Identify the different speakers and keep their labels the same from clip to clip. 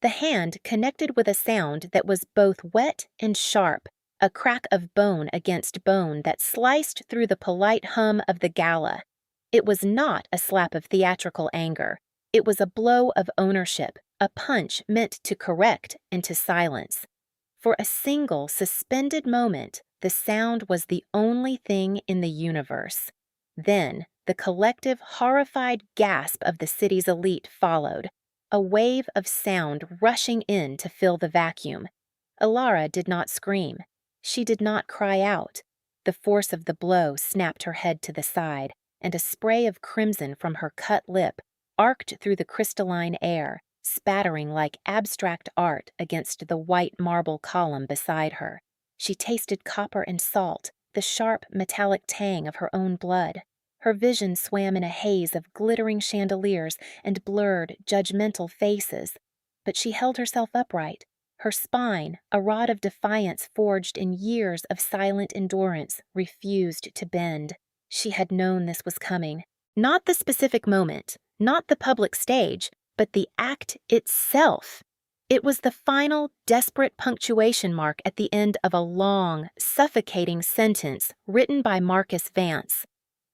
Speaker 1: The hand connected with a sound that was both wet and sharp, a crack of bone against bone that sliced through the polite hum of the gala. It was not a slap of theatrical anger. It was a blow of ownership, a punch meant to correct and to silence. For a single, suspended moment, the sound was the only thing in the universe. Then, the collective, horrified gasp of the city's elite followed, a wave of sound rushing in to fill the vacuum. Alara did not scream. She did not cry out. The force of the blow snapped her head to the side, and a spray of crimson from her cut lip arced through the crystalline air, spattering like abstract art against the white marble column beside her. She tasted copper and salt, the sharp metallic tang of her own blood. Her vision swam in a haze of glittering chandeliers and blurred, judgmental faces. But she held herself upright. Her spine, a rod of defiance forged in years of silent endurance, refused to bend. She had known this was coming. Not the specific moment, not the public stage, but the act itself. It was the final, desperate punctuation mark at the end of a long, suffocating sentence written by Marcus Vance.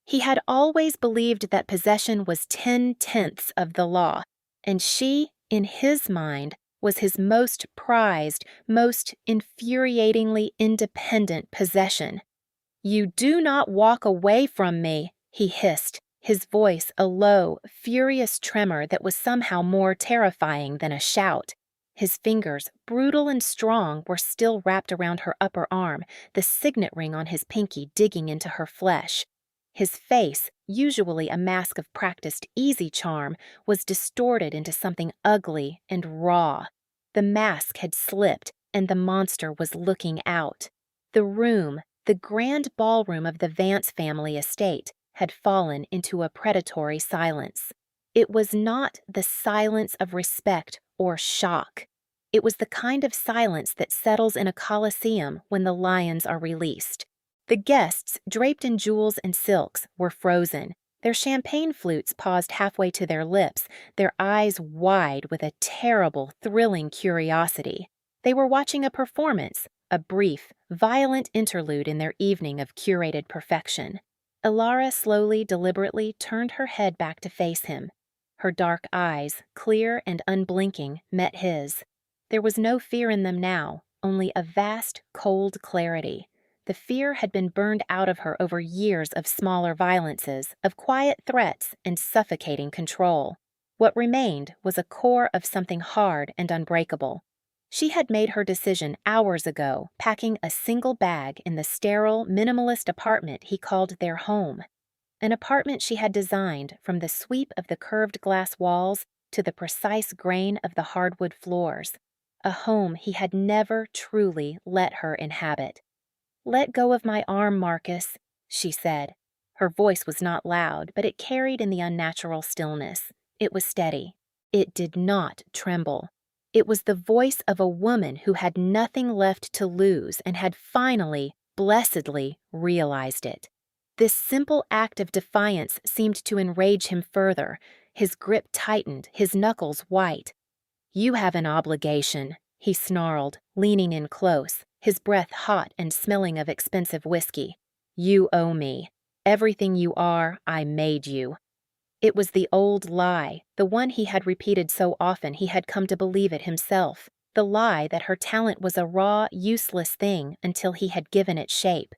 Speaker 1: He had always believed that possession was 10/10 of the law, and she, in his mind, was his most prized, most infuriatingly independent possession. "You do not walk away from me," he hissed, his voice a low, furious tremor that was somehow more terrifying than a shout. His fingers, brutal and strong, were still wrapped around her upper arm, the signet ring on his pinky digging into her flesh. His face, usually a mask of practiced easy charm, was distorted into something ugly and raw. The mask had slipped, and the monster was looking out. The room, the grand ballroom of the Vance family estate, had fallen into a predatory silence. It was not the silence of respect or shock. It was the kind of silence that settles in a coliseum when the lions are released. The guests, draped in jewels and silks, were frozen. Their champagne flutes paused halfway to their lips, their eyes wide with a terrible, thrilling curiosity. They were watching a performance, a brief, violent interlude in their evening of curated perfection. Alara slowly, deliberately turned her head back to face him. Her dark eyes, clear and unblinking, met his. There was no fear in them now, only a vast, cold clarity. The fear had been burned out of her over years of smaller violences, of quiet threats and suffocating control. What remained was a core of something hard and unbreakable. She had made her decision hours ago, packing a single bag in the sterile, minimalist apartment he called their home. An apartment she had designed from the sweep of the curved glass walls to the precise grain of the hardwood floors. A home he had never truly let her inhabit. "Let go of my arm, Marcus," she said. Her voice was not loud, but it carried in the unnatural stillness. It was steady. It did not tremble. It was the voice of a woman who had nothing left to lose and had finally, blessedly, realized it. This simple act of defiance seemed to enrage him further. His grip tightened, his knuckles white. "You have an obligation," he snarled, leaning in close, his breath hot and smelling of expensive whiskey. "You owe me. Everything you are, I made you." It was the old lie, the one he had repeated so often he had come to believe it himself, the lie that her talent was a raw, useless thing until he had given it shape.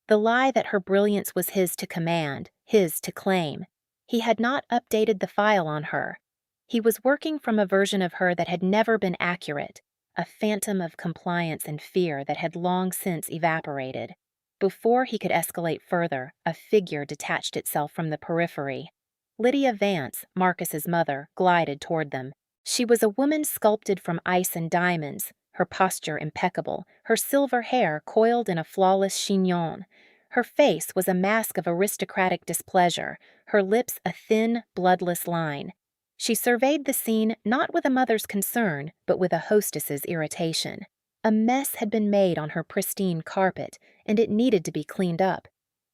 Speaker 1: The lie that her brilliance was his to command, his to claim. He had not updated the file on her. He was working from a version of her that had never been accurate, a phantom of compliance and fear that had long since evaporated. Before he could escalate further, a figure detached itself from the periphery. Lydia Vance, Marcus's mother, glided toward them. She was a woman sculpted from ice and diamonds, her posture impeccable, her silver hair coiled in a flawless chignon. Her face was a mask of aristocratic displeasure, her lips a thin, bloodless line. She surveyed the scene not with a mother's concern, but with a hostess's irritation. A mess had been made on her pristine carpet, and it needed to be cleaned up.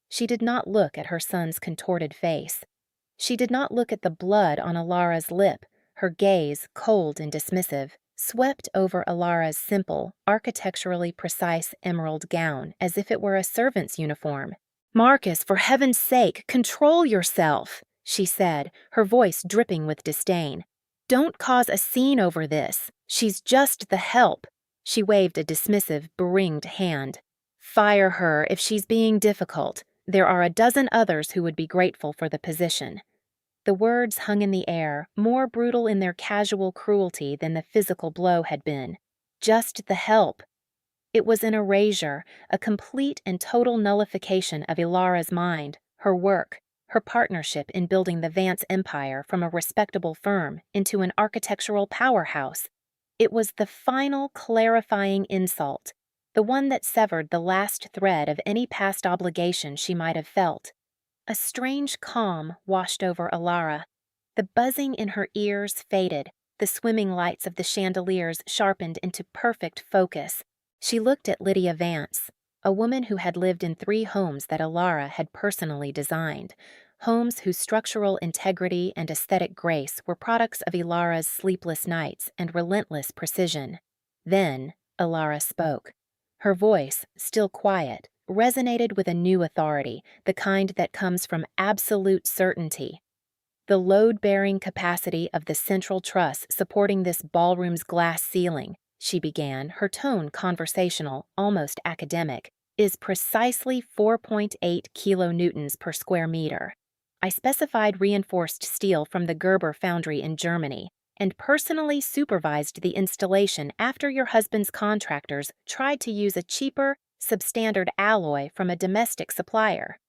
Speaker 1: She did not look at her son's contorted face. She did not look at the blood on Alara's lip, her gaze cold and dismissive, swept over Alara's simple, architecturally precise emerald gown as if it were a servant's uniform. "Marcus, for heaven's sake, control yourself," she said, her voice dripping with disdain. "Don't cause a scene over this. She's just the help." She waved a dismissive, beringed hand. "Fire her if she's being difficult. There are a dozen others who would be grateful for the position." The words hung in the air, more brutal in their casual cruelty than the physical blow had been. Just the help. It was an erasure, a complete and total nullification of Ilara's mind, her work, her partnership in building the Vance empire from a respectable firm into an architectural powerhouse. It was the final clarifying insult, the one that severed the last thread of any past obligation she might have felt. A strange calm washed over Ilara. The buzzing in her ears faded, the swimming lights of the chandeliers sharpened into perfect focus. She looked at Lydia Vance, a woman who had lived in 3 homes that Ilara had personally designed, homes whose structural integrity and aesthetic grace were products of Ilara's sleepless nights and relentless precision. Then, Ilara spoke. Her voice, still quiet, resonated with a new authority, the kind that comes from absolute certainty. "The load-bearing capacity of the central truss supporting this ballroom's glass ceiling," she began, her tone conversational, almost academic, "is precisely 4.8 kilonewtons per square meter. I specified reinforced steel from the Gerber foundry in Germany, and personally supervised the installation after your husband's contractors tried to use a cheaper, substandard alloy from a domestic supplier."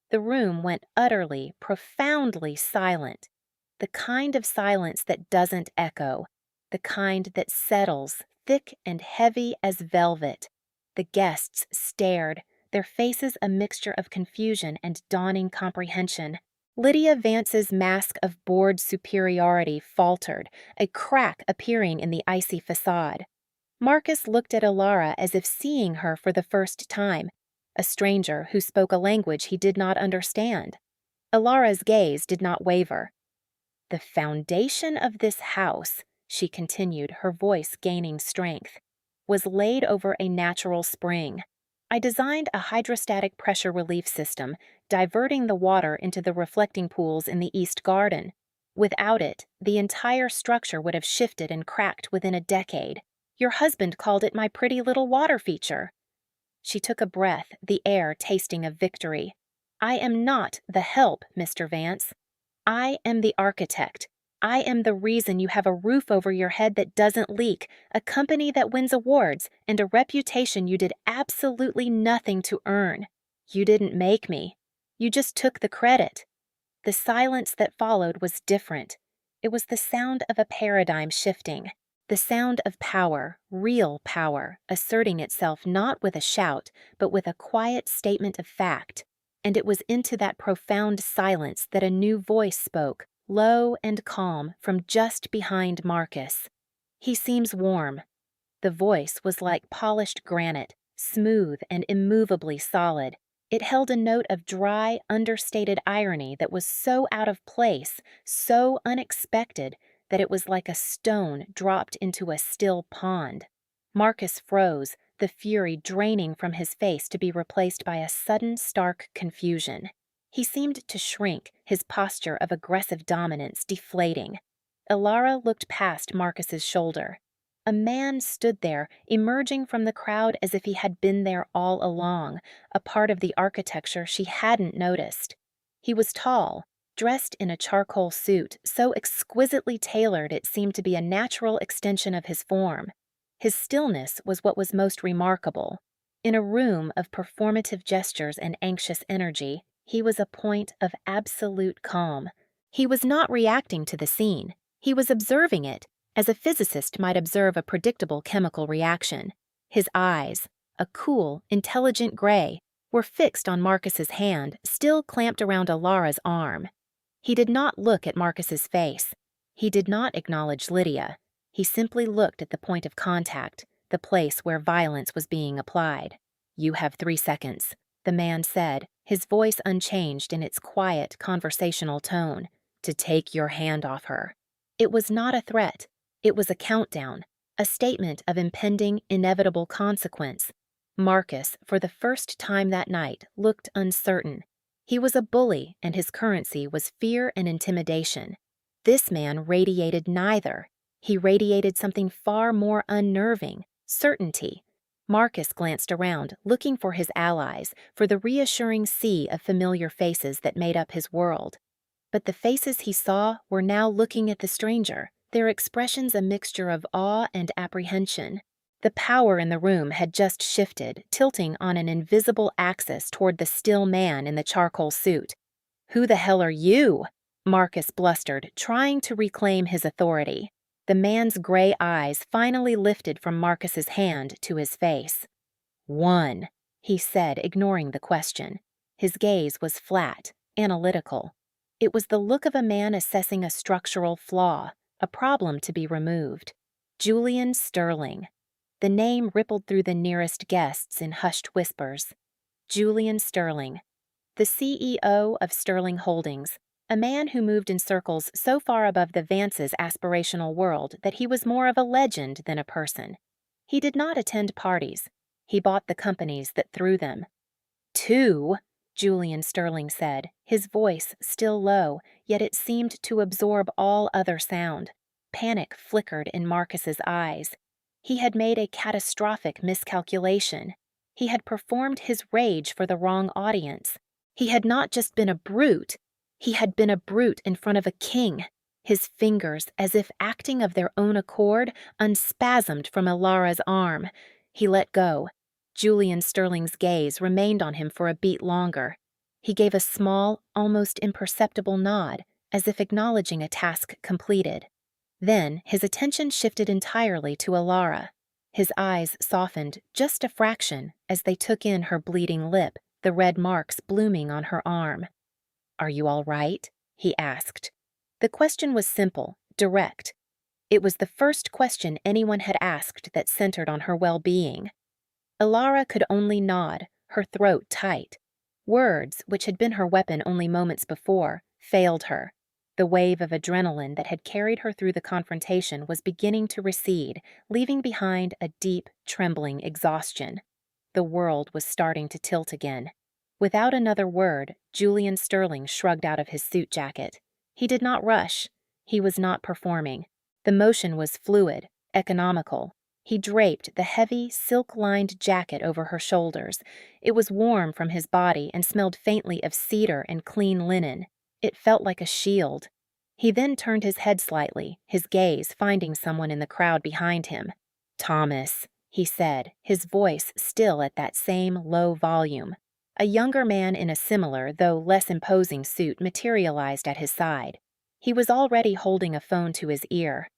Speaker 1: The room went utterly, profoundly silent. The kind of silence that doesn't echo. The kind that settles, thick and heavy as velvet. The guests stared, their faces a mixture of confusion and dawning comprehension. Lydia Vance's mask of bored superiority faltered, a crack appearing in the icy facade. Marcus looked at Ilara as if seeing her for the first time, a stranger who spoke a language he did not understand. Ilara's gaze did not waver. "The foundation of this house," she continued, her voice gaining strength, "was laid over a natural spring. I designed a hydrostatic pressure relief system, diverting the water into the reflecting pools in the east garden. Without it, the entire structure would have shifted and cracked within a decade. Your husband called it my pretty little water feature." She took a breath, the air tasting of victory. "I am not the help, Mr. Vance. I am the architect. I am the reason you have a roof over your head that doesn't leak, a company that wins awards, and a reputation you did absolutely nothing to earn. You didn't make me. You just took the credit." The silence that followed was different. It was the sound of a paradigm shifting. The sound of power, real power, asserting itself not with a shout, but with a quiet statement of fact. And it was into that profound silence that a new voice spoke, low and calm, from just behind Marcus. "He seems warm." The voice was like polished granite, smooth and immovably solid. It held a note of dry, understated irony that was so out of place, so unexpected, that it was like a stone dropped into a still pond. Marcus froze, the fury draining from his face to be replaced by a sudden stark confusion. He seemed to shrink, his posture of aggressive dominance deflating. Ilara looked past Marcus's shoulder. A man stood there, emerging from the crowd as if he had been there all along, a part of the architecture she hadn't noticed. He was tall, dressed in a charcoal suit so exquisitely tailored it seemed to be a natural extension of his form. His stillness was what was most remarkable. In a room of performative gestures and anxious energy, he was a point of absolute calm. He was not reacting to the scene. He was observing it, as a physicist might observe a predictable chemical reaction. His eyes, a cool, intelligent gray, were fixed on Marcus's hand, still clamped around Ilara's arm. He did not look at Marcus's face. He did not acknowledge Lydia. He simply looked at the point of contact, the place where violence was being applied. "You have 3 seconds," the man said, his voice unchanged in its quiet, conversational tone, "to take your hand off her." It was not a threat. It was a countdown, a statement of impending, inevitable consequence. Marcus, for the first time that night, looked uncertain. He was a bully, and his currency was fear and intimidation. This man radiated neither. He radiated something far more unnerving, certainty. Marcus glanced around, looking for his allies, for the reassuring sea of familiar faces that made up his world. But the faces he saw were now looking at the stranger, their expressions a mixture of awe and apprehension. The power in the room had just shifted, tilting on an invisible axis toward the still man in the charcoal suit. "Who the hell are you?" Marcus blustered, trying to reclaim his authority. The man's gray eyes finally lifted from Marcus's hand to his face. "One," he said, ignoring the question. His gaze was flat, analytical. It was the look of a man assessing a structural flaw, a problem to be removed. Julian Sterling. The name rippled through the nearest guests in hushed whispers. Julian Sterling, the CEO of Sterling Holdings, a man who moved in circles so far above the Vance's aspirational world that he was more of a legend than a person. He did not attend parties. He bought the companies that threw them. "Two," Julian Sterling said, his voice still low, yet it seemed to absorb all other sound. Panic flickered in Marcus's eyes. He had made a catastrophic miscalculation. He had performed his rage for the wrong audience. He had not just been a brute, he had been a brute in front of a king. His fingers, as if acting of their own accord, unspasmed from Ilara's arm. He let go. Julian Sterling's gaze remained on him for a beat longer. He gave a small, almost imperceptible nod, as if acknowledging a task completed. Then his attention shifted entirely to Ilara. His eyes softened just a fraction as they took in her bleeding lip, the red marks blooming on her arm. "Are you all right?" he asked. The question was simple, direct. It was the first question anyone had asked that centered on her well-being. Ilara could only nod, her throat tight. Words, which had been her weapon only moments before, failed her. The wave of adrenaline that had carried her through the confrontation was beginning to recede, leaving behind a deep, trembling exhaustion. The world was starting to tilt again. Without another word, Julian Sterling shrugged out of his suit jacket. He did not rush. He was not performing. The motion was fluid, economical. He draped the heavy, silk-lined jacket over her shoulders. It was warm from his body and smelled faintly of cedar and clean linen. It felt like a shield. He then turned his head slightly, his gaze finding someone in the crowd behind him. "Thomas," he said, his voice still at that same low volume. A younger man in a similar, though less imposing suit materialized at his side. He was already holding a phone to his ear.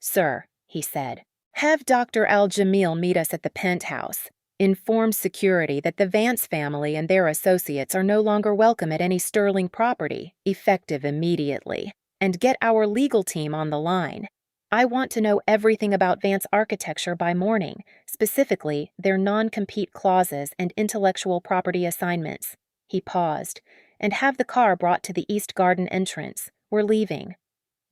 Speaker 1: "Sir," he said, "have Dr. Al-Jamil meet us at the penthouse. Inform security that the Vance family and their associates are no longer welcome at any Sterling property, effective immediately. And get our legal team on the line. I want to know everything about Vance architecture by morning, specifically their non-compete clauses and intellectual property assignments." He paused. "And have the car brought to the East Garden entrance. We're leaving."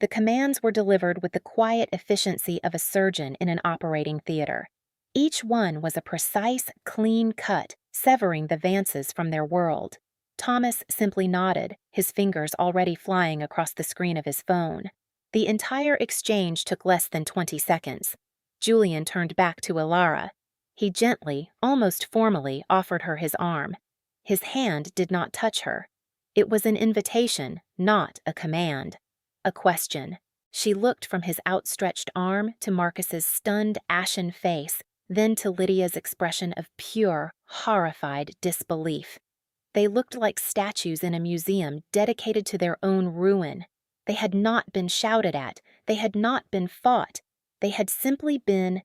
Speaker 1: The commands were delivered with the quiet efficiency of a surgeon in an operating theater. Each one was a precise, clean cut, severing the Vances from their world. Thomas simply nodded, his fingers already flying across the screen of his phone. The entire exchange took less than 20 seconds. Julian turned back to Ilara. He gently, almost formally, offered her his arm. His hand did not touch her. It was an invitation, not a command. A question. She looked from his outstretched arm to Marcus's stunned, ashen face, then to Lydia's expression of pure, horrified disbelief. They looked like statues in a museum dedicated to their own ruin. They had not been shouted at. They had not been fought. They had simply been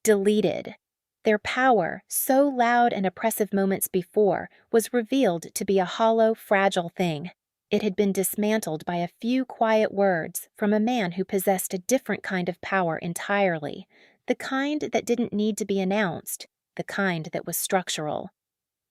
Speaker 1: deleted. Their power, so loud and oppressive moments before, was revealed to be a hollow, fragile thing. It had been dismantled by a few quiet words from a man who possessed a different kind of power entirely, the kind that didn't need to be announced, the kind that was structural.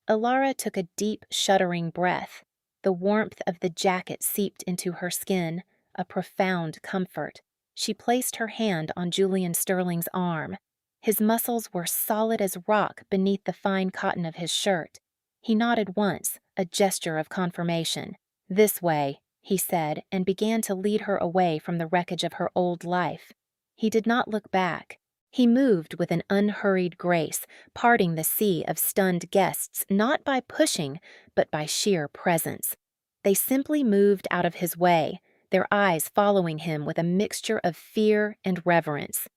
Speaker 1: Ilara took a deep, shuddering breath. The warmth of the jacket seeped into her skin, a profound comfort. She placed her hand on Julian Sterling's arm. His muscles were solid as rock beneath the fine cotton of his shirt. He nodded once, a gesture of confirmation. "This way," he said, and began to lead her away from the wreckage of her old life. He did not look back. He moved with an unhurried grace, parting the sea of stunned guests not by pushing, but by sheer presence. They simply moved out of his way, their eyes following him with a mixture of fear and reverence.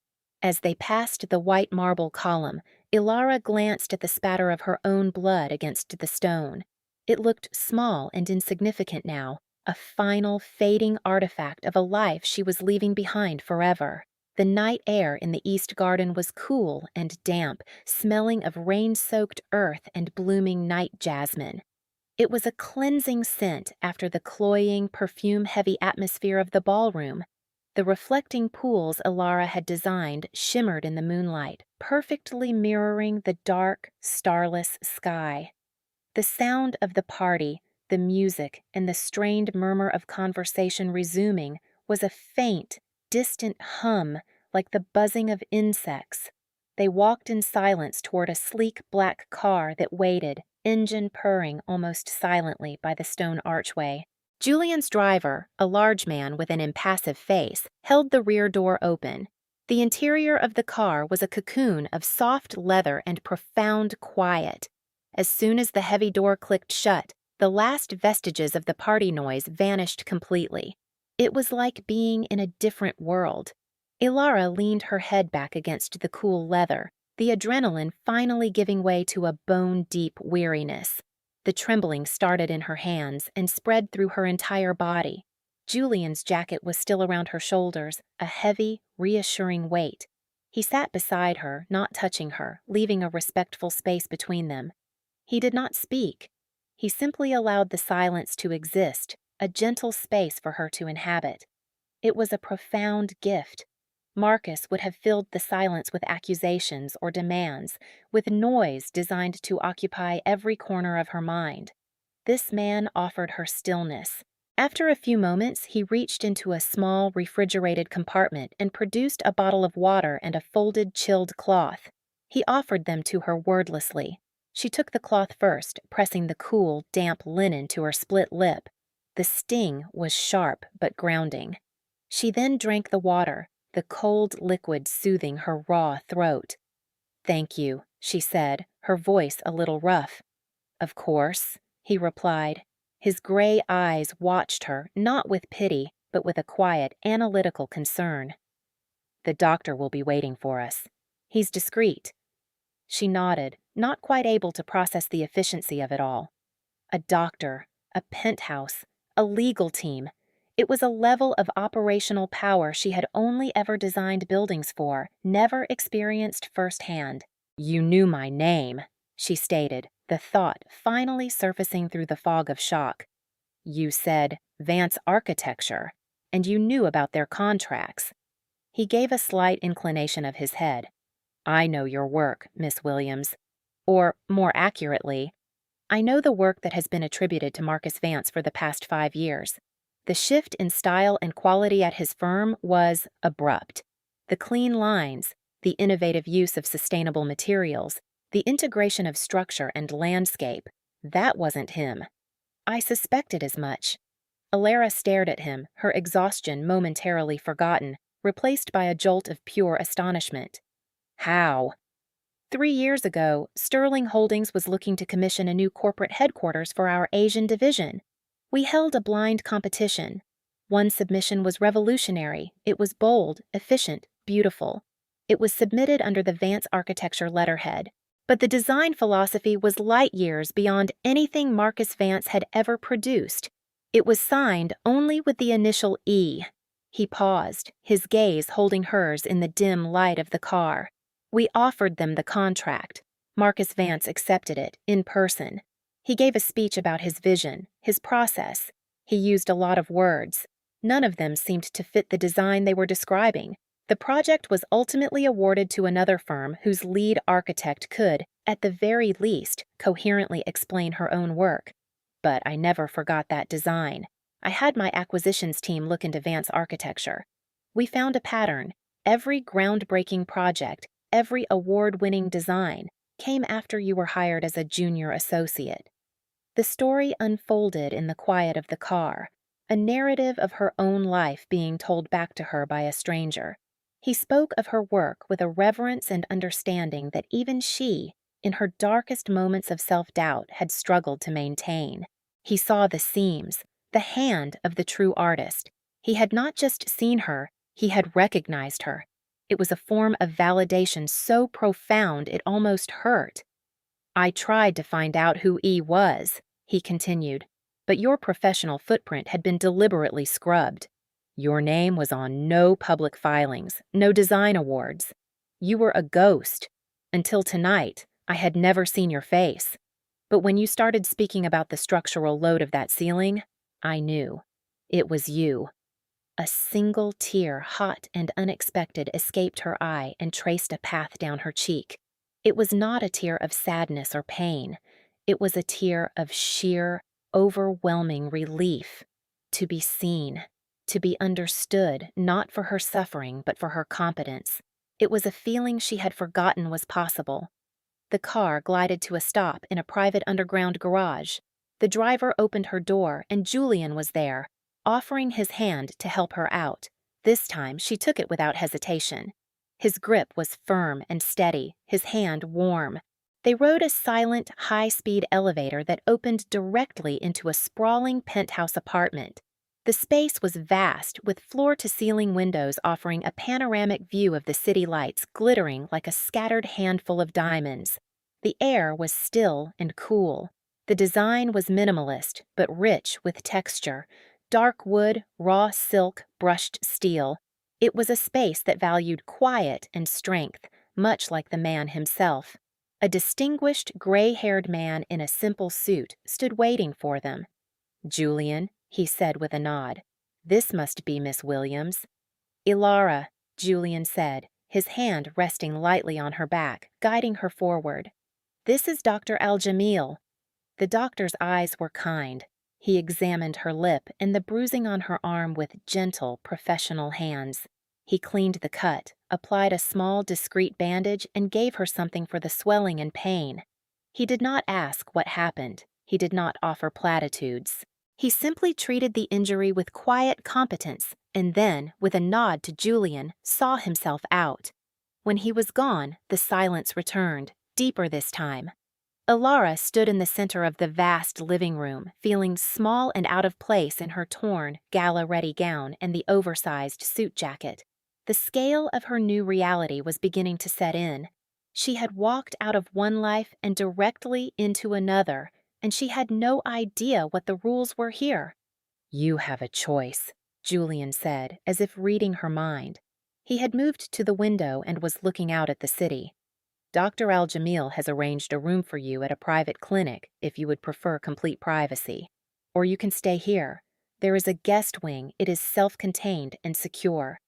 Speaker 1: As they passed the white marble column, Ilara glanced at the spatter of her own blood against the stone. It looked small and insignificant now, a final, fading artifact of a life she was leaving behind forever. The night air in the East Garden was cool and damp, smelling of rain-soaked earth and blooming night jasmine. It was a cleansing scent after the cloying, perfume-heavy atmosphere of the ballroom. The reflecting pools Ilara had designed shimmered in the moonlight, perfectly mirroring the dark, starless sky. The sound of the party, the music, and the strained murmur of conversation resuming was a faint, distant hum like the buzzing of insects. They walked in silence toward a sleek black car that waited, engine purring almost silently by the stone archway. Julian's driver, a large man with an impassive face, held the rear door open. The interior of the car was a cocoon of soft leather and profound quiet. As soon as the heavy door clicked shut, the last vestiges of the party noise vanished completely. It was like being in a different world. Ilara leaned her head back against the cool leather, the adrenaline finally giving way to a bone-deep weariness. The trembling started in her hands and spread through her entire body. Julian's jacket was still around her shoulders, a heavy, reassuring weight. He sat beside her, not touching her, leaving a respectful space between them. He did not speak. He simply allowed the silence to exist, a gentle space for her to inhabit. It was a profound gift. Marcus would have filled the silence with accusations or demands, with noise designed to occupy every corner of her mind. This man offered her stillness. After a few moments, he reached into a small, refrigerated compartment and produced a bottle of water and a folded, chilled cloth. He offered them to her wordlessly. She took the cloth first, pressing the cool, damp linen to her split lip. The sting was sharp but grounding. She then drank the water, the cold liquid soothing her raw throat. "Thank you," she said, her voice a little rough. "Of course," he replied. His gray eyes watched her, not with pity, but with a quiet, analytical concern. "The doctor will be waiting for us. He's discreet." She nodded, not quite able to process the efficiency of it all. A doctor, a penthouse, a legal team. It was a level of operational power she had only ever designed buildings for, never experienced firsthand. "You knew my name," she stated, the thought finally surfacing through the fog of shock. "You said Vance Architecture, and you knew about their contracts." He gave a slight inclination of his head. "I know your work, Miss Williams. Or, more accurately, I know the work that has been attributed to Marcus Vance for the past 5 years. The shift in style and quality at his firm was abrupt. The clean lines, the innovative use of sustainable materials, the integration of structure and landscape, that wasn't him. I suspected as much." Ilara stared at him, her exhaustion momentarily forgotten, replaced by a jolt of pure astonishment. "How?" 3 years ago, Sterling Holdings was looking to commission a new corporate headquarters for our Asian division. We held a blind competition. One submission was revolutionary. It was bold, efficient, beautiful. It was submitted under the Vance Architecture letterhead. But the design philosophy was light years beyond anything Marcus Vance had ever produced. It was signed only with the initial E. He paused, his gaze holding hers in the dim light of the car. "We offered them the contract. Marcus Vance accepted it, in person. He gave a speech about his vision, his process. He used a lot of words. None of them seemed to fit the design they were describing. The project was ultimately awarded to another firm whose lead architect could, at the very least, coherently explain her own work. But I never forgot that design. I had my acquisitions team look into Vance Architecture. We found a pattern. Every groundbreaking project, every award-winning design came after you were hired as a junior associate. The story unfolded in the quiet of the car, a narrative of her own life being told back to her by a stranger. He spoke of her work with a reverence and understanding that even she, in her darkest moments of self-doubt, had struggled to maintain. He saw the seams, the hand of the true artist. He had not just seen her, he had recognized her. It was a form of validation so profound it almost hurt. I tried to find out who E was, he continued, but your professional footprint had been deliberately scrubbed. Your name was on no public filings, no design awards. You were a ghost. Until tonight, I had never seen your face. But when you started speaking about the structural load of that ceiling, I knew. It was you. A single tear, hot and unexpected, escaped her eye and traced a path down her cheek. It was not a tear of sadness or pain. It was a tear of sheer, overwhelming relief. To be seen, to be understood, not for her suffering, but for her competence. It was a feeling she had forgotten was possible. The car glided to a stop in a private underground garage. The driver opened her door, and Julian was there, offering his hand to help her out. This time, she took it without hesitation. His grip was firm and steady, his hand warm. They rode a silent, high-speed elevator that opened directly into a sprawling penthouse apartment. The space was vast, with floor-to-ceiling windows offering a panoramic view of the city lights glittering like a scattered handful of diamonds. The air was still and cool. The design was minimalist, but rich with texture. Dark wood, raw silk, brushed steel. It was a space that valued quiet and strength, much like the man himself. A distinguished, gray-haired man in a simple suit stood waiting for them. "Julian," he said with a nod. "This must be Miss Williams." "Ilara," Julian said, his hand resting lightly on her back, guiding her forward. "This is Dr. Al-Jamil." The doctor's eyes were kind. He examined her lip and the bruising on her arm with gentle, professional hands. He cleaned the cut, applied a small, discreet bandage, and gave her something for the swelling and pain. He did not ask what happened. He did not offer platitudes. He simply treated the injury with quiet competence and then, with a nod to Julian, saw himself out. When he was gone, the silence returned, deeper this time. Ilara stood in the center of the vast living room, feeling small and out of place in her torn, gala-ready gown and the oversized suit jacket. The scale of her new reality was beginning to set in. She had walked out of one life and directly into another, and she had no idea what the rules were here. "You have a choice," Julian said, as if reading her mind. He had moved to the window and was looking out at the city. "Dr. Al-Jamil has arranged a room for you at a private clinic if you would prefer complete privacy. Or you can stay here. There is a guest wing. It is self-contained and secure.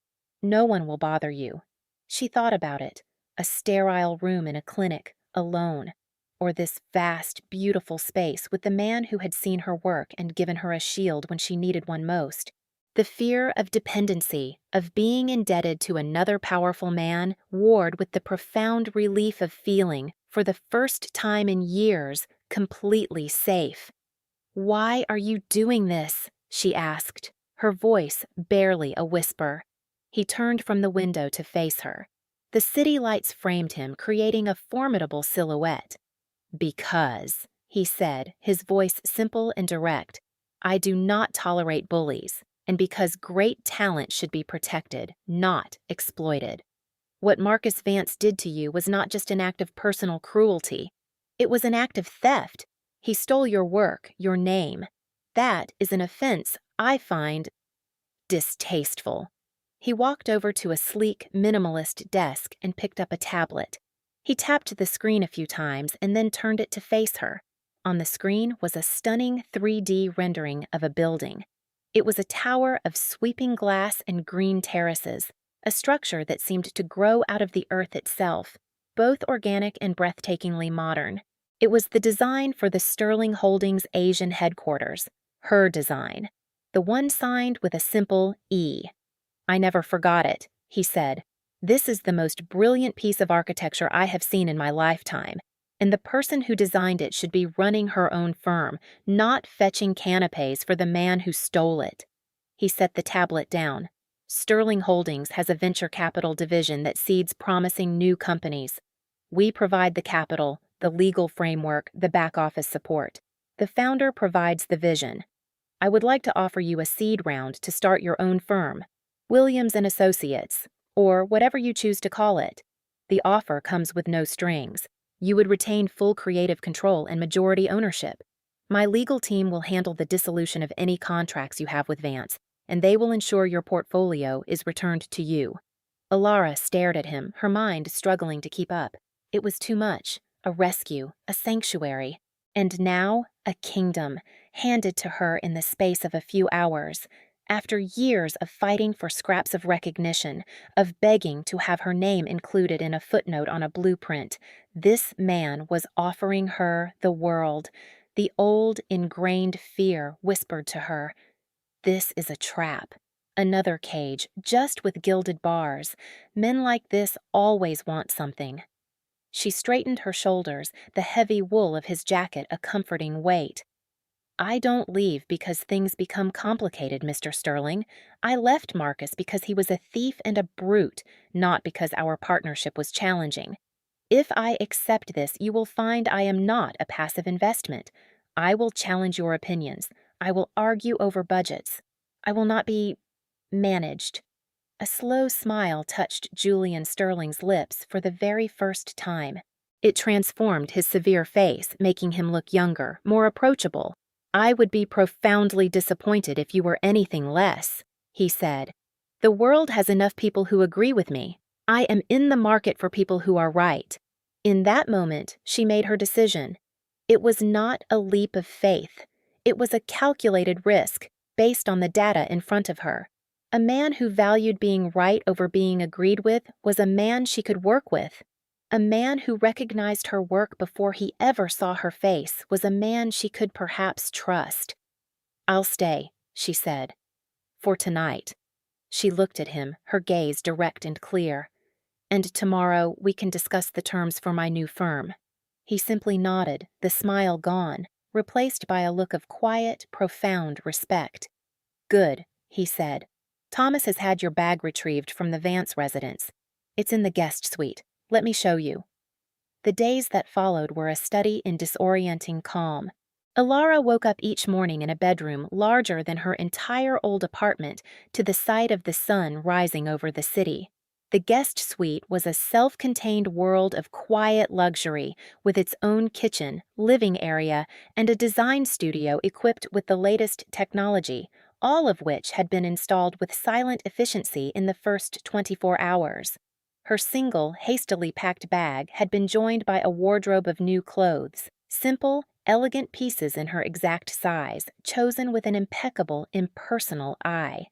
Speaker 1: No one will bother you." She thought about it. A sterile room in a clinic, alone. Or this vast, beautiful space with the man who had seen her work and given her a shield when she needed one most. The fear of dependency, of being indebted to another powerful man, warred with the profound relief of feeling, for the first time in years, completely safe. "Why are you doing this?" she asked, her voice barely a whisper. He turned from the window to face her. The city lights framed him, creating a formidable silhouette. "Because," he said, his voice simple and direct, "I do not tolerate bullies. And because great talent should be protected, not exploited. What Marcus Vance did to you was not just an act of personal cruelty. It was an act of theft. He stole your work, your name. That is an offense I find distasteful." He walked over to a sleek, minimalist desk and picked up a tablet. He tapped the screen a few times and then turned it to face her. On the screen was a stunning 3D rendering of a building. It was a tower of sweeping glass and green terraces, a structure that seemed to grow out of the earth itself, both organic and breathtakingly modern. It was the design for the Sterling Holdings Asian headquarters, her design, the one signed with a simple E. I never forgot it, he said. This is the most brilliant piece of architecture I have seen in my lifetime, and the person who designed it should be running her own firm, not fetching canapes for the man who stole it. He set the tablet down. Sterling Holdings has a venture capital division that seeds promising new companies. We provide the capital, the legal framework, the back office support. The founder provides the vision. I would like to offer you a seed round to start your own firm, Williams and Associates, or whatever you choose to call it. The offer comes with no strings. You would retain full creative control and majority ownership. My legal team will handle the dissolution of any contracts you have with Vance, and they will ensure your portfolio is returned to you. Alara stared at him, her mind struggling to keep up. It was too much. A rescue, a sanctuary, and now a kingdom, handed to her in the space of a few hours. After years of fighting for scraps of recognition, of begging to have her name included in a footnote on a blueprint, this man was offering her the world. The old, ingrained fear whispered to her, "This is a trap." Another cage, just with gilded bars. Men like this always want something. She straightened her shoulders, the heavy wool of his jacket a comforting weight. I don't leave because things become complicated, Mr. Sterling. I left Marcus because he was a thief and a brute, not because our partnership was challenging. If I accept this, you will find I am not a passive investment. I will challenge your opinions. I will argue over budgets. I will not be managed. A slow smile touched Julian Sterling's lips for the very first time. It transformed his severe face, making him look younger, more approachable. I would be profoundly disappointed if you were anything less, he said. The world has enough people who agree with me. I am in the market for people who are right. In that moment, she made her decision. It was not a leap of faith. It was a calculated risk, based on the data in front of her. A man who valued being right over being agreed with was a man she could work with. A man who recognized her work before he ever saw her face was a man she could perhaps trust. I'll stay, she said. For tonight. She looked at him, her gaze direct and clear. And tomorrow we can discuss the terms for my new firm. He simply nodded, the smile gone, replaced by a look of quiet, profound respect. Good, he said. Thomas has had your bag retrieved from the Vance residence. It's in the guest suite. Let me show you. The days that followed were a study in disorienting calm. Alara woke up each morning in a bedroom larger than her entire old apartment to the sight of the sun rising over the city. The guest suite was a self-contained world of quiet luxury with its own kitchen, living area, and a design studio equipped with the latest technology, all of which had been installed with silent efficiency in the first 24 hours. Her single, hastily packed bag had been joined by a wardrobe of new clothes, simple, elegant pieces in her exact size, chosen with an impeccable, impersonal eye.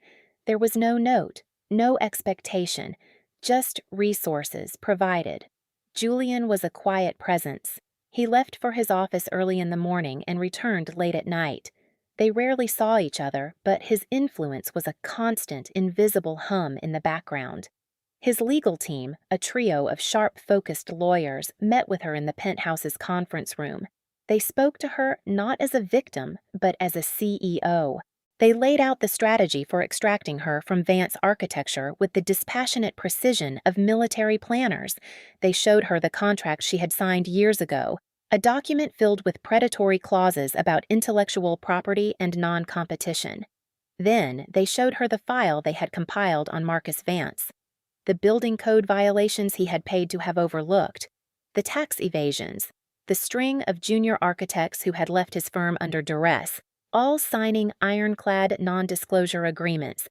Speaker 1: There was no note, no expectation, just resources provided. Julian was a quiet presence. He left for his office early in the morning and returned late at night. They rarely saw each other, but his influence was a constant, invisible hum in the background. His legal team, a trio of sharp-focused lawyers, met with her in the penthouse's conference room. They spoke to her not as a victim, but as a CEO. They laid out the strategy for extracting her from Vance architecture with the dispassionate precision of military planners. They showed her the contract she had signed years ago, a document filled with predatory clauses about intellectual property and non-competition. Then they showed her the file they had compiled on Marcus Vance, the building code violations he had paid to have overlooked, the tax evasions, the string of junior architects who had left his firm under duress, all signing ironclad non-disclosure agreements.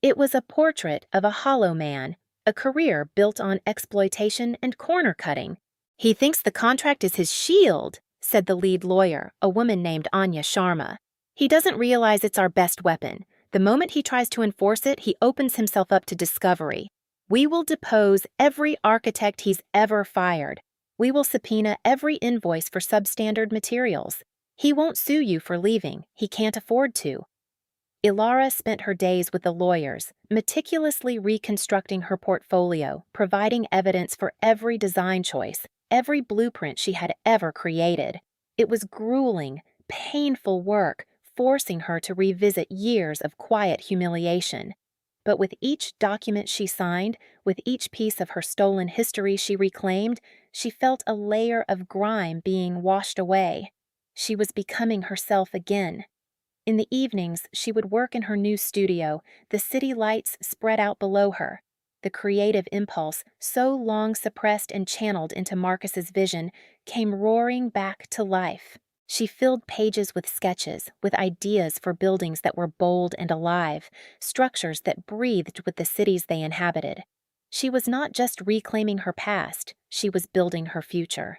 Speaker 1: It was a portrait of a hollow man, a career built on exploitation and corner-cutting. He thinks the contract is his shield, said the lead lawyer, a woman named Anya Sharma. He doesn't realize it's our best weapon. The moment he tries to enforce it, he opens himself up to discovery. We will depose every architect he's ever fired. We will subpoena every invoice for substandard materials. He won't sue you for leaving. He can't afford to. Ilara spent her days with the lawyers, meticulously reconstructing her portfolio, providing evidence for every design choice, every blueprint she had ever created. It was grueling, painful work, forcing her to revisit years of quiet humiliation. But with each document she signed, with each piece of her stolen history she reclaimed, she felt a layer of grime being washed away. She was becoming herself again. In the evenings, she would work in her new studio, the city lights spread out below her. The creative impulse, so long suppressed and channeled into Marcus's vision, came roaring back to life. She filled pages with sketches, with ideas for buildings that were bold and alive, structures that breathed with the cities they inhabited. She was not just reclaiming her past, she was building her future.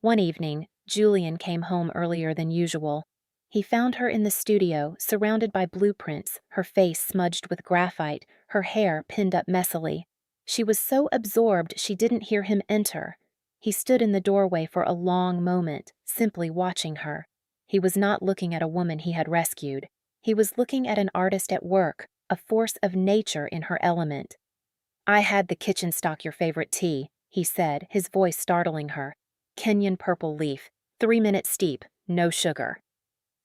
Speaker 1: One evening, Julian came home earlier than usual. He found her in the studio, surrounded by blueprints, her face smudged with graphite, her hair pinned up messily. She was so absorbed she didn't hear him enter. He stood in the doorway for a long moment, simply watching her. He was not looking at a woman he had rescued. He was looking at an artist at work, a force of nature in her element. "I had the kitchen stock your favorite tea," he said, his voice startling her. "Kenyan purple leaf, 3-minute steep, no sugar."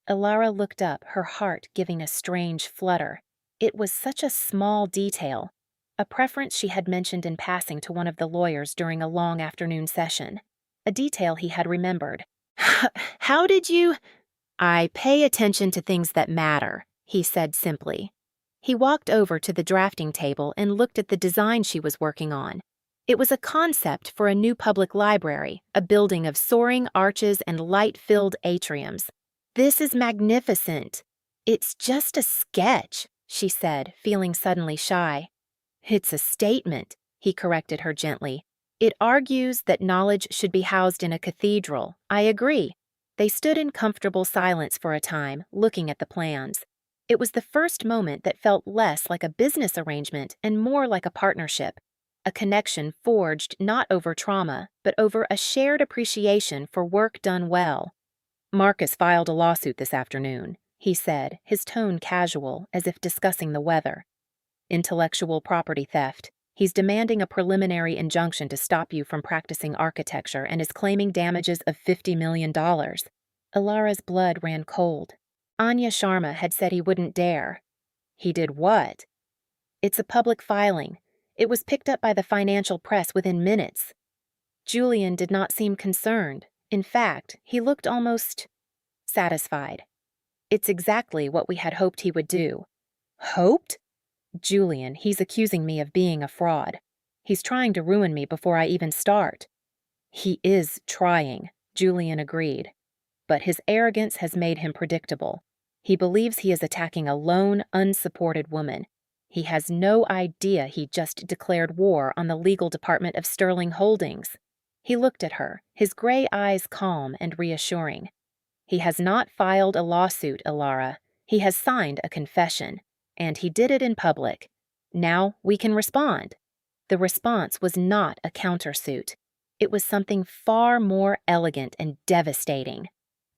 Speaker 1: Ilara looked up, her heart giving a strange flutter. It was such a small detail, a preference she had mentioned in passing to one of the lawyers during a long afternoon session. A detail he had remembered. "How did you—" "I pay attention to things that matter," he said simply. He walked over to the drafting table and looked at the design she was working on. It was a concept for a new public library, a building of soaring arches and light-filled atriums. "This is magnificent." "It's just a sketch," she said, feeling suddenly shy. "It's a statement," he corrected her gently. "It argues that knowledge should be housed in a cathedral. I agree." They stood in comfortable silence for a time, looking at the plans. It was the first moment that felt less like a business arrangement and more like a partnership, a connection forged not over trauma, but over a shared appreciation for work done well. "Marcus filed a lawsuit this afternoon," he said, his tone casual, as if discussing the weather. "Intellectual property theft. He's demanding a preliminary injunction to stop you from practicing architecture and is claiming damages of $50 million. Ilara's blood ran cold. Anya Sharma had said he wouldn't dare. "He did what?" "It's a public filing. It was picked up by the financial press within minutes." Julian did not seem concerned. In fact, he looked almost satisfied. "It's exactly what we had hoped he would do." "Hoped?" "Julian, he's accusing me of being a fraud. He's trying to ruin me before I even start." "He is trying," Julian agreed. "But his arrogance has made him predictable. He believes he is attacking a lone, unsupported woman. He has no idea he just declared war on the legal department of Sterling Holdings." He looked at her, his gray eyes calm and reassuring. "He has not filed a lawsuit, Ilara. He has signed a confession. And he did it in public. Now we can respond." The response was not a countersuit. It was something far more elegant and devastating.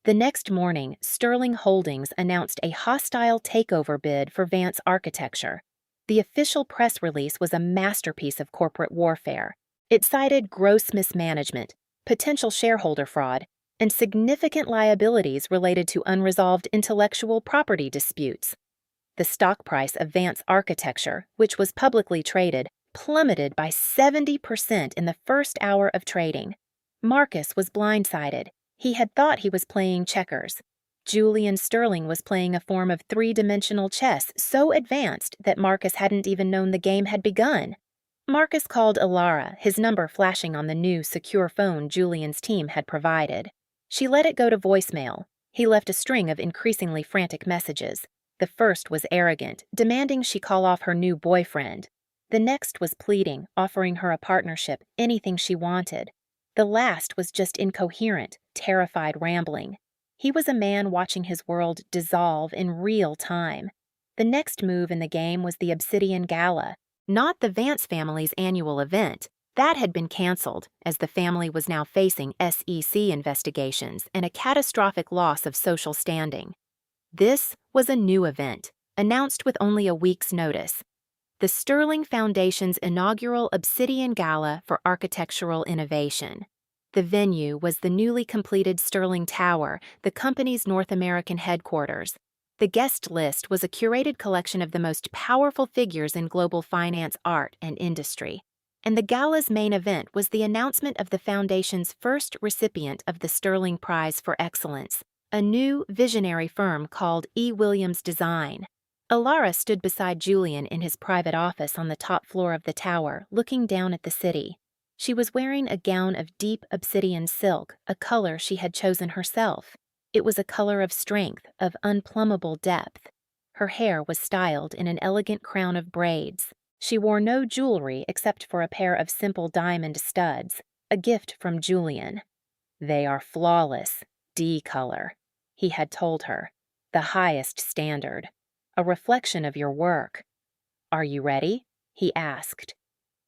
Speaker 1: The next morning, Sterling Holdings announced a hostile takeover bid for Vance Architecture. The official press release was a masterpiece of corporate warfare. It cited gross mismanagement, potential shareholder fraud, and significant liabilities related to unresolved intellectual property disputes. The stock price of Vance Architecture, which was publicly traded, plummeted by 70% in the first hour of trading. Marcus was blindsided. He had thought he was playing checkers. Julian Sterling was playing a form of three-dimensional chess so advanced that Marcus hadn't even known the game had begun. Marcus called Ilara, his number flashing on the new, secure phone Julian's team had provided. She let it go to voicemail. He left a string of increasingly frantic messages. The first was arrogant, demanding she call off her new boyfriend. The next was pleading, offering her a partnership, anything she wanted. The last was just incoherent, terrified rambling. He was a man watching his world dissolve in real time. The next move in the game was the Obsidian Gala, not the Vance family's annual event. That had been canceled, as the family was now facing SEC investigations and a catastrophic loss of social standing. This was a new event, announced with only a week's notice. The Sterling Foundation's inaugural Obsidian Gala for Architectural Innovation. The venue was the newly completed Sterling Tower, the company's North American headquarters. The guest list was a curated collection of the most powerful figures in global finance, art, and industry. And the gala's main event was the announcement of the Foundation's first recipient of the Sterling Prize for Excellence, a new visionary firm called E. Williams Design. Alara stood beside Julian in his private office on the top floor of the tower, looking down at the city. She was wearing a gown of deep obsidian silk, a color she had chosen herself. It was a color of strength, of unplumbable depth. Her hair was styled in an elegant crown of braids. She wore no jewelry except for a pair of simple diamond studs, a gift from Julian. "They are flawless, D color," he had told her. "The highest standard. A reflection of your work." "Are you ready?" he asked.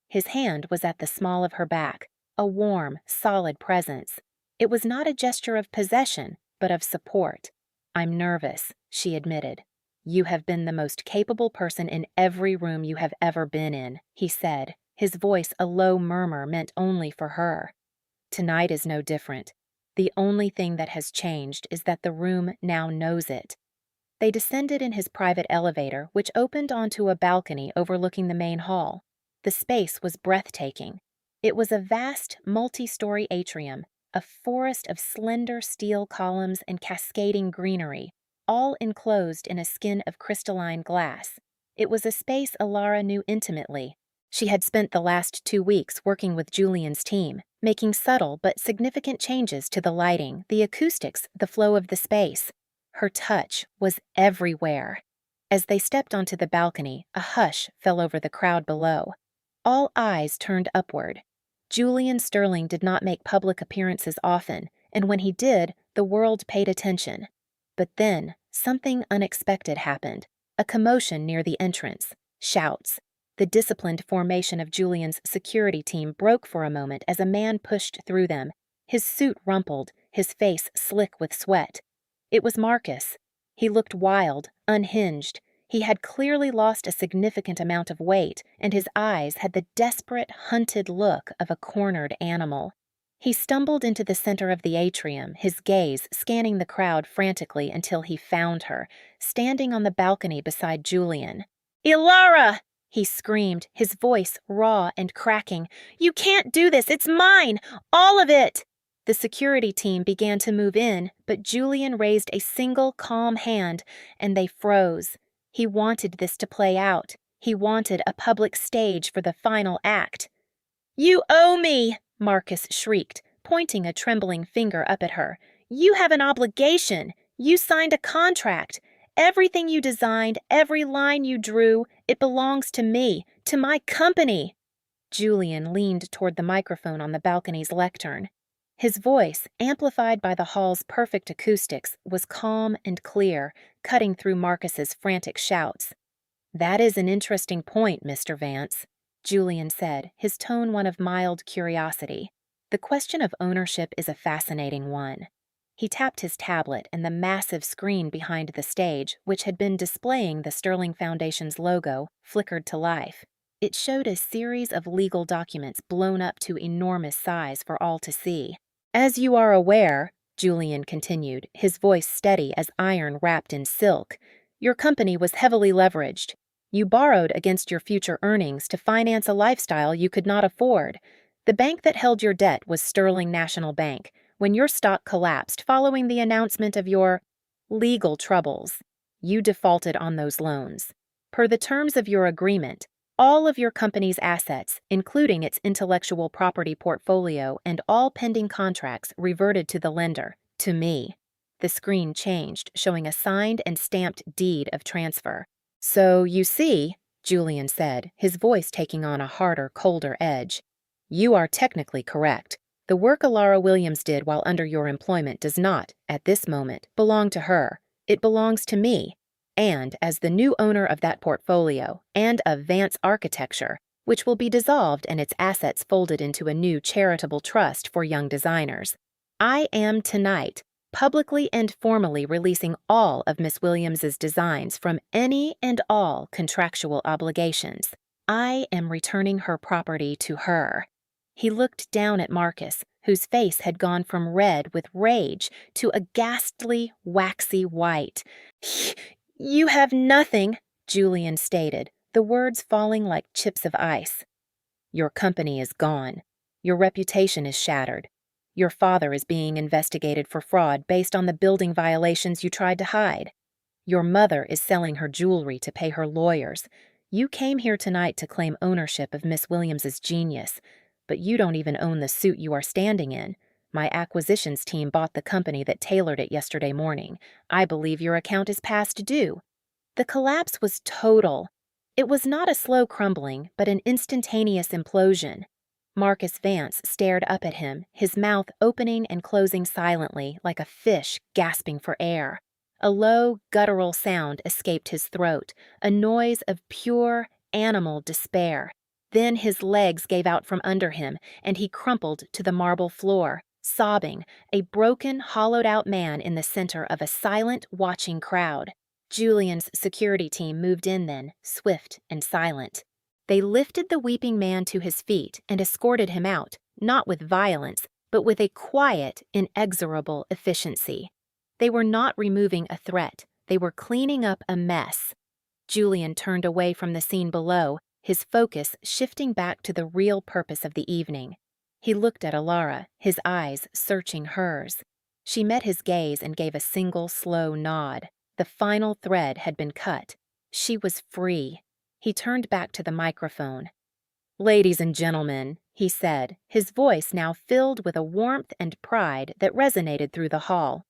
Speaker 1: His hand was at the small of her back, a warm, solid presence. It was not a gesture of possession, but of support. "I'm nervous," she admitted. "You have been the most capable person in every room you have ever been in," he said, his voice a low murmur meant only for her. "Tonight is no different. The only thing that has changed is that the room now knows it." They descended in his private elevator, which opened onto a balcony overlooking the main hall. The space was breathtaking. It was a vast, multi-story atrium, a forest of slender steel columns and cascading greenery, all enclosed in a skin of crystalline glass. It was a space Alara knew intimately. She had spent the last 2 weeks working with Julian's team, making subtle but significant changes to the lighting, the acoustics, the flow of the space. Her touch was everywhere. As they stepped onto the balcony, a hush fell over the crowd below. All eyes turned upward. Julian Sterling did not make public appearances often, and when he did, the world paid attention. But then, something unexpected happened. A commotion near the entrance. Shouts. The disciplined formation of Julian's security team broke for a moment as a man pushed through them, his suit rumpled, his face slick with sweat. It was Marcus. He looked wild, unhinged. He had clearly lost a significant amount of weight, and his eyes had the desperate, hunted look of a cornered animal. He stumbled into the center of the atrium, his gaze scanning the crowd frantically until he found her, standing on the balcony beside Julian. "Ilara!" he screamed, his voice raw and cracking. "You can't do this! It's mine! All of it!" The security team began to move in, but Julian raised a single calm hand, and they froze. He wanted this to play out. He wanted a public stage for the final act. "You owe me!" Marcus shrieked, pointing a trembling finger up at her. "You have an obligation. You signed a contract. Everything you designed, every line you drew, it belongs to me, to my company." Julian leaned toward the microphone on the balcony's lectern. His voice, amplified by the hall's perfect acoustics, was calm and clear, cutting through Marcus's frantic shouts. "That is an interesting point, Mr. Vance," Julian said, his tone one of mild curiosity. "The question of ownership is a fascinating one." He tapped his tablet, and the massive screen behind the stage, which had been displaying the Sterling Foundation's logo, flickered to life. It showed a series of legal documents blown up to enormous size for all to see. "As you are aware," Julian continued, his voice steady as iron wrapped in silk, "your company was heavily leveraged. You borrowed against your future earnings to finance a lifestyle you could not afford. The bank that held your debt was Sterling National Bank, when your stock collapsed following the announcement of your legal troubles. You defaulted on those loans. Per the terms of your agreement, all of your company's assets, including its intellectual property portfolio and all pending contracts, reverted to the lender, to me." The screen changed, showing a signed and stamped deed of transfer. "So, you see," Julian said, his voice taking on a harder, colder edge, "you are technically correct. The work Alara Williams did while under your employment does not, at this moment, belong to her. It belongs to me. And as the new owner of that portfolio, and of Vance Architecture, which will be dissolved and its assets folded into a new charitable trust for young designers, I am tonight publicly and formally releasing all of Miss Williams's designs from any and all contractual obligations. I am returning her property to her." He looked down at Marcus, whose face had gone from red with rage to a ghastly, waxy white. "You have nothing," Julian stated, the words falling like chips of ice. "Your company is gone. Your reputation is shattered. Your father is being investigated for fraud based on the building violations you tried to hide. Your mother is selling her jewelry to pay her lawyers. You came here tonight to claim ownership of Miss Williams's genius, but you don't even own the suit you are standing in. My acquisitions team bought the company that tailored it yesterday morning. I believe your account is past due." The collapse was total. It was not a slow crumbling, but an instantaneous implosion. Marcus Vance stared up at him, his mouth opening and closing silently like a fish gasping for air. A low, guttural sound escaped his throat, a noise of pure, animal despair. Then his legs gave out from under him, and he crumpled to the marble floor, sobbing, a broken, hollowed-out man in the center of a silent, watching crowd. Julian's security team moved in then, swift and silent. They lifted the weeping man to his feet and escorted him out, not with violence, but with a quiet, inexorable efficiency. They were not removing a threat. They were cleaning up a mess. Julian turned away from the scene below, his focus shifting back to the real purpose of the evening. He looked at Alara, his eyes searching hers. She met his gaze and gave a single slow nod. The final thread had been cut. She was free. He turned back to the microphone. "Ladies and gentlemen," he said, his voice now filled with a warmth and pride that resonated through the hall.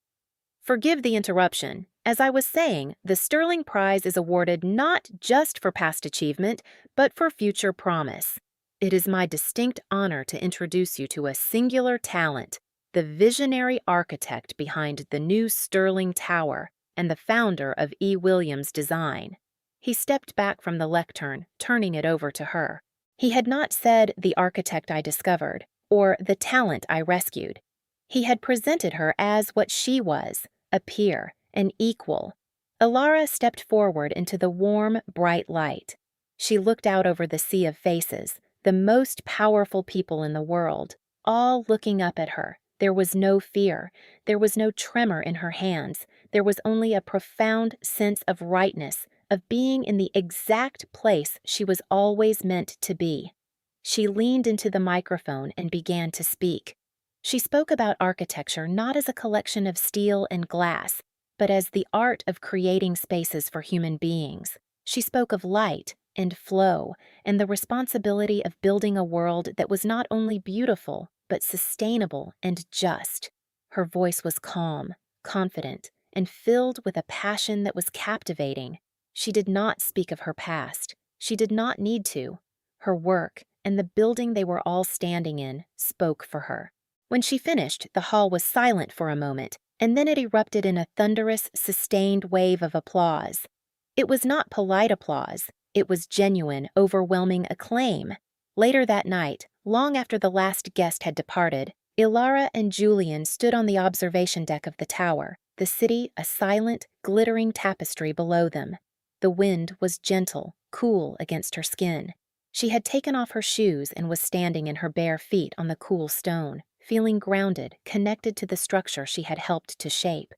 Speaker 1: "Forgive the interruption. As I was saying, the Sterling Prize is awarded not just for past achievement, but for future promise. It is my distinct honor to introduce you to a singular talent, the visionary architect behind the new Sterling Tower and the founder of E. Williams Design." He stepped back from the lectern, turning it over to her. He had not said the architect I discovered, or the talent I rescued. He had presented her as what she was, a peer, an equal. Alara stepped forward into the warm, bright light. She looked out over the sea of faces, the most powerful people in the world, all looking up at her. There was no fear. There was no tremor in her hands. There was only a profound sense of rightness, of being in the exact place she was always meant to be. She leaned into the microphone and began to speak. She spoke about architecture not as a collection of steel and glass, but as the art of creating spaces for human beings. She spoke of light and flow and the responsibility of building a world that was not only beautiful, but sustainable and just. Her voice was calm, confident, and filled with a passion that was captivating. She did not speak of her past. She did not need to. Her work and the building they were all standing in spoke for her. When she finished, the hall was silent for a moment, and then it erupted in a thunderous, sustained wave of applause. It was not polite applause. It was genuine, overwhelming acclaim. Later that night, long after the last guest had departed, Ilara and Julian stood on the observation deck of the tower, the city a silent, glittering tapestry below them. The wind was gentle, cool against her skin. She had taken off her shoes and was standing in her bare feet on the cool stone, feeling grounded, connected to the structure she had helped to shape.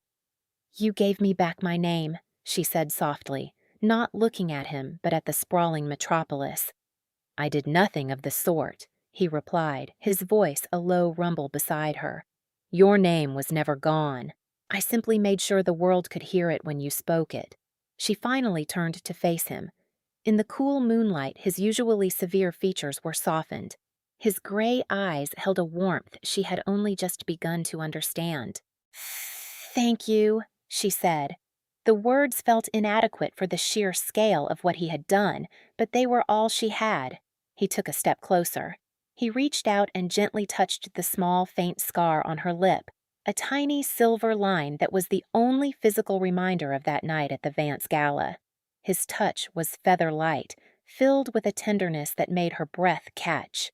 Speaker 1: "You gave me back my name," she said softly, not looking at him but at the sprawling metropolis. "I did nothing of the sort," he replied, his voice a low rumble beside her. "Your name was never gone. I simply made sure the world could hear it when you spoke it." She finally turned to face him. In the cool moonlight, his usually severe features were softened. His gray eyes held a warmth she had only just begun to understand. "Thank you," she said. The words felt inadequate for the sheer scale of what he had done, but they were all she had. He took a step closer. He reached out and gently touched the small, faint scar on her lip, a tiny silver line that was the only physical reminder of that night at the Vance Gala. His touch was feather light, filled with a tenderness that made her breath catch.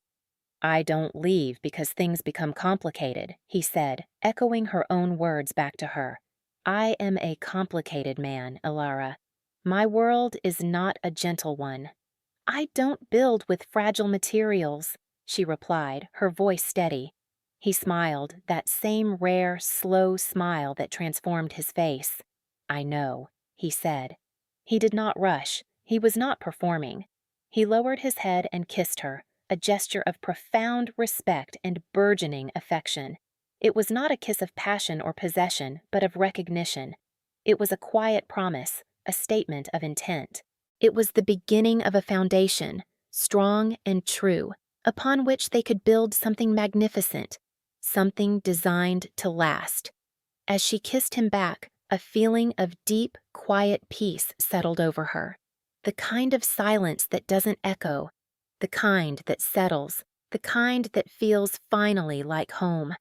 Speaker 1: I don't leave because things become complicated, he said, echoing her own words back to her. I am a complicated man, Ilara. My world is not a gentle one. I don't build with fragile materials, she replied, her voice steady. He smiled, that same rare, slow smile that transformed his face. I know, he said. He did not rush. He was not performing. He lowered his head and kissed her, a gesture of profound respect and burgeoning affection. It was not a kiss of passion or possession, but of recognition. It was a quiet promise, a statement of intent. It was the beginning of a foundation, strong and true, upon which they could build something magnificent, something designed to last. As she kissed him back, a feeling of deep, quiet peace settled over her. The kind of silence that doesn't echo, the kind that settles, the kind that feels finally like home.